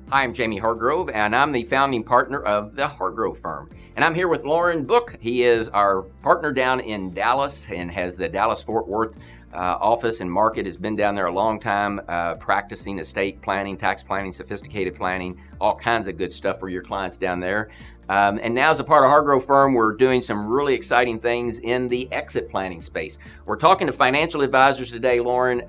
Hi, I'm Jamie Hargrove, and I'm the founding partner of the Hargrove firm. And I'm here with Lorne Book. He is our partner down in Dallas and has the Dallas-Fort Worth office and market, has been down there a long time practicing estate planning, tax planning, sophisticated planning, all kinds of good stuff for your clients down there. And now as a part of Hargrove firm, we're doing some really exciting things in the exit planning space. We're talking to financial advisors today, Lorne.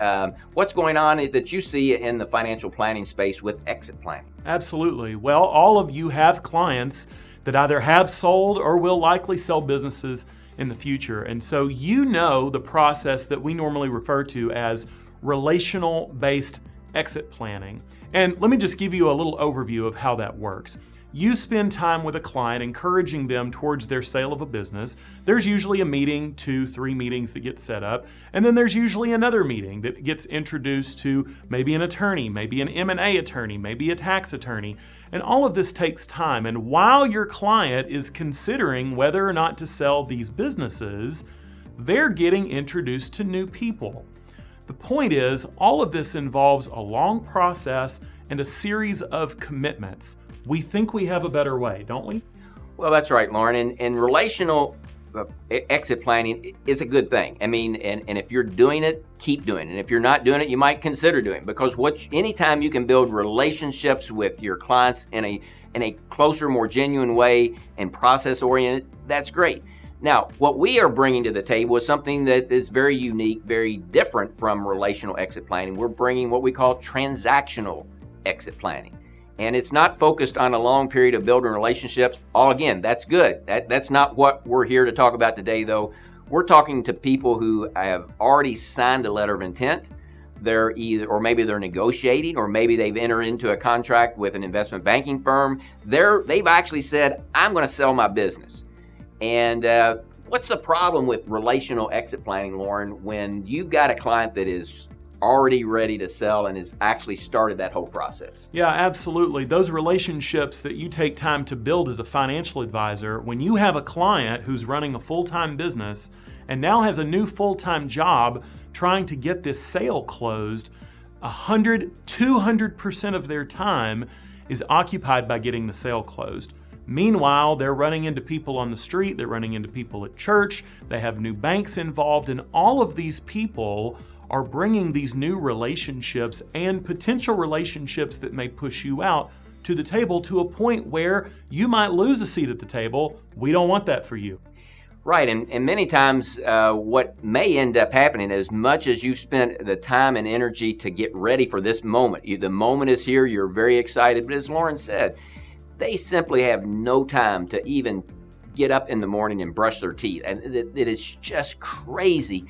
What's going on that you see in the financial planning space with exit planning? Absolutely. Well, all of you have clients that either have sold or will likely sell businesses in the future. And so you know the process that we normally refer to as relational-based exit planning. And let me just give you a little overview of how that works. You spend time with a client encouraging them towards their sale of a business. There's usually a meeting, 2-3 meetings that get set up, and then there's usually another meeting that gets introduced to maybe an attorney, maybe an M&A attorney, maybe a tax attorney, and all of this takes time. And while your client is considering whether or not to sell these businesses, they're getting introduced to new people. The point is, all of this involves a long process and a series of commitments. We think we have a better way, don't we? Well, that's right, Lorne. And relational exit planning is a good thing. I mean, and if you're doing it, keep doing it. And if you're not doing it, you might consider doing it, because anytime you can build relationships with your clients in a closer, more genuine way and process oriented, that's great. Now, what we are bringing to the table is something that is very unique, very different from relational exit planning. We're bringing what we call transactional exit planning. And it's not focused on a long period of building relationships. Again, that's good. That's not what we're here to talk about today, though. We're talking to people who have already signed a letter of intent. Maybe they're negotiating, or maybe they've entered into a contract with an investment banking firm. They've actually said, I'm going to sell my business. And what's the problem with relational exit planning, Lorne, when you've got a client that is already ready to sell and has actually started that whole process? Yeah, absolutely. Those relationships that you take time to build as a financial advisor, when you have a client who's running a full-time business and now has a new full-time job trying to get this sale closed, 200% of their time is occupied by getting the sale closed. Meanwhile, they're running into people on the street, they're running into people at church, they have new banks involved, and all of these people are bringing these new relationships and potential relationships that may push you out to the table, to a point where you might lose a seat at the table. We don't want that for you. Right, and many times what may end up happening, as much as you spent the time and energy to get ready for this moment, the moment is here, you're very excited, but as Lorne said, they simply have no time to even get up in the morning and brush their teeth. And it is just crazy.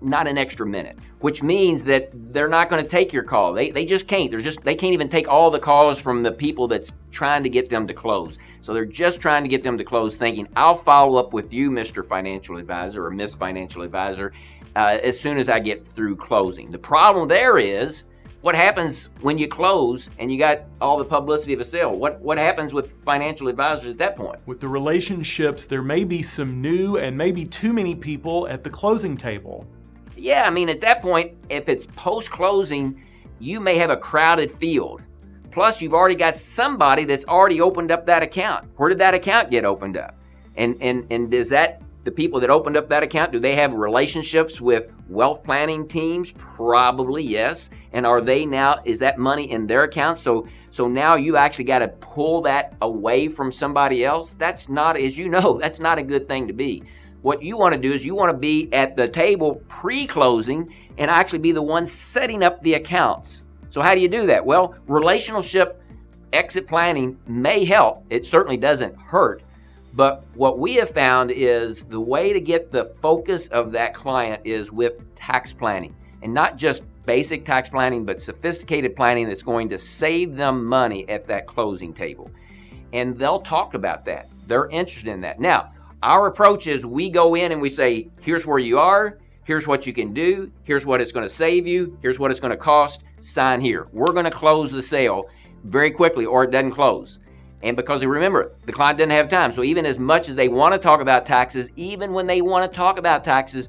Not an extra minute, which means that they're not going to take your call. They just can't. They can't even take all the calls from the people that's trying to get them to close. So they're just trying to get them to close, thinking, I'll follow up with you, Mr. Financial Advisor or Miss Financial Advisor, as soon as I get through closing. The problem there is, what happens when you close and you got all the publicity of a sale? What happens with financial advisors at that point? With the relationships, there may be some new and maybe too many people at the closing table. Yeah, I mean, at that point, if it's post-closing, you may have a crowded field. Plus, you've already got somebody that's already opened up that account. Where did that account get opened up? And is that the people that opened up that account, do they have relationships with wealth planning teams? Probably, yes. And is that money in their account? So now you actually got to pull that away from somebody else. That's not, as you know, that's not a good thing to be. What you want to do is you want to be at the table pre-closing and actually be the one setting up the accounts. So how do you do that? Well, relationship exit planning may help. It certainly doesn't hurt. But what we have found is the way to get the focus of that client is with tax planning. And not just basic tax planning, but sophisticated planning that's going to save them money at that closing table. And they'll talk about that. They're interested in that. Now, our approach is we go in and we say, here's where you are, here's what you can do, here's what it's going to save you, here's what it's going to cost, sign here. We're going to close the sale very quickly or it doesn't close. And because remember, the client doesn't have time. So even as much as they want to talk about taxes, even when they want to talk about taxes,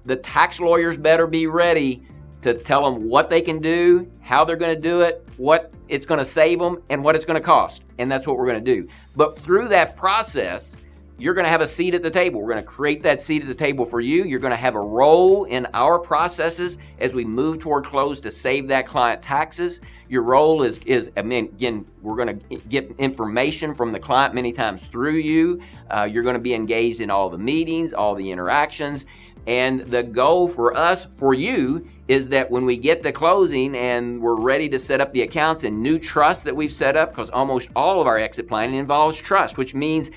the tax lawyers better be ready to tell them what they can do, how they're going to do it, what it's going to save them, and what it's going to cost. And that's what we're going to do. But through that process, you're going to have a seat at the table. We're going to create that seat at the table for you. You're going to have a role in our processes as we move toward close to save that client taxes. Your role is again, we're going to get information from the client many times through you. You're going to be engaged in all the meetings, all the interactions. And the goal for us, for you, is that when we get to closing and we're ready to set up the accounts and new trust that we've set up, because almost all of our exit planning involves trust, which means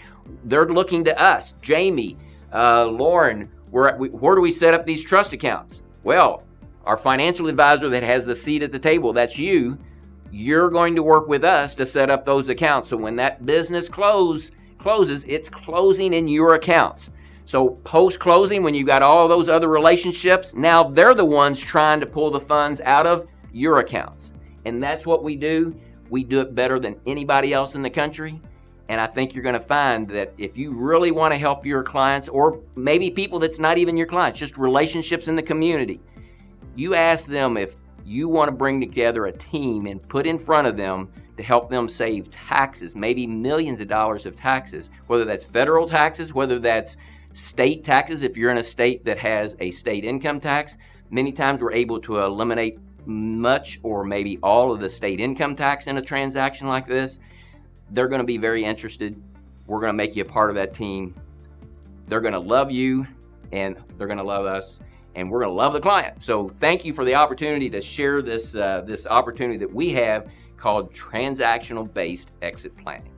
they're looking to us, Jamie, Lorne, where do we set up these trust accounts? Well, our financial advisor that has the seat at the table, that's you. You're going to work with us to set up those accounts. So when that business closes, it's closing in your accounts. So post-closing, when you've got all those other relationships, now they're the ones trying to pull the funds out of your accounts. And that's what we do. We do it better than anybody else in the country. And I think you're going to find that if you really want to help your clients, or maybe people that's not even your clients, just relationships in the community, you ask them if you want to bring together a team and put in front of them to help them save taxes, maybe millions of dollars of taxes, whether that's federal taxes, whether that's state taxes. If you're in a state that has a state income tax, many times we're able to eliminate much or maybe all of the state income tax in a transaction like this. They're going to be very interested. We're going to make you a part of that team. They're going to love you, and they're going to love us, and we're going to love the client. So thank you for the opportunity to share this opportunity that we have called Transactional-Based Exit Planning.